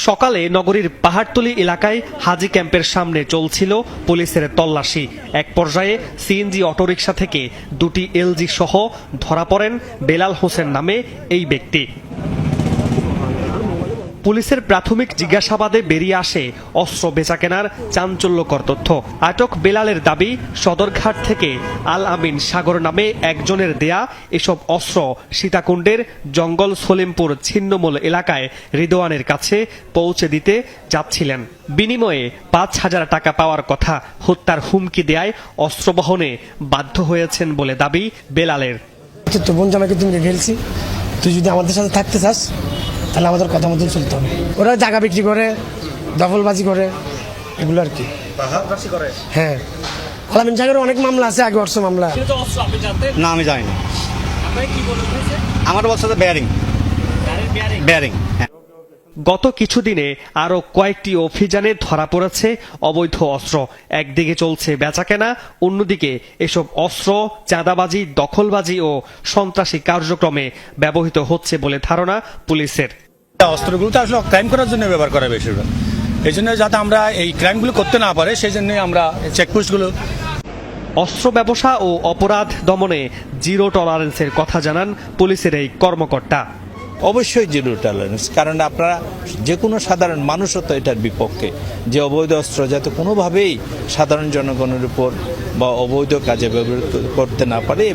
সকালে নগরীর পাহাড়তলী এলাকায় হাজি ক্যাম্পের সামনে চলছিল পুলিশের তল্লাশি। এক পর্যায়ে সিএনজি অটোরিকশা থেকে দুটি এলজি সহ ধরা পড়েন বেলাল হোসেন নামে এই ব্যক্তি। পুলিশের প্রাথমিক জিজ্ঞাসাবাদে বেরিয়ে আসে অস্ত্র বেচাকেনার চাঞ্চল্যকর তথ্য। আটক বেলালের দাবি, সদরঘাট থেকে আল আমিন সাগর নামে একজনের দেয়া এসব অস্ত্র সীতাকুণ্ডের জঙ্গল সলিমপুর ছিন্নমূল এলাকায় রিদওয়ানের কাছে পৌঁছে দিতে যাচ্ছিলেন। বিনিময়ে ৫,০০০ টাকা পাওয়ার কথা। হত্যার হুমকি দেয়ায় অস্ত্র বহনে বাধ্য হয়েছেন বলে দাবি বেলালের। বোন জামাইকে তুমি ফেলছি, তুই যদি আমাদের সাথে থাকতে চাস তাহলে আমাদের কথা মতন চলতে হবে। ওরা জায়গা বিক্রি করে, দখলবাজি করে, এগুলো আর কি। হ্যাঁ, আলামিন সাগরে অনেক মামলা আছে, আগে অর্থ মামলা। না, আমি জানি না। আমার বলছে বেয়ারিং। গত কিছুদিনে আরো কয়েকটি অভিযানে ধরা পড়েছে অবৈধ অস্ত্র। একদিকে চলছে বেচাকেনা, অন্যদিকে এসব অস্ত্র চাঁদাবাজি, দখলবাজি ও সন্ত্রাসী কার্যক্রমে ব্যবহৃত হচ্ছে বলে ধারণা পুলিশের। অস্ত্রগুলো তো আসলে ক্রাইম করার জন্য ব্যবহার করা বেশিরভাগ। এই জন্য যাতে আমরা এই ক্রাইমগুলো করতে না পারে, সেই জন্যই আমরা চেকপোস্টগুলো। অস্ত্র ব্যবসা ও অপরাধ দমনে জিরো টলারেন্সের কথা জানান পুলিশের এই কর্মকর্তা। অবশ্যই জিরো টলারেন্স, কারণ আপনারা যে কোনো সাধারণ মানুষও তো এটার বিপক্ষে, যে অবৈধ অস্ত্র যাতে কোনোভাবেই সাধারণ জনগণের উপর বা অবৈধ কাজে ব্যবহৃত করতে না পারে।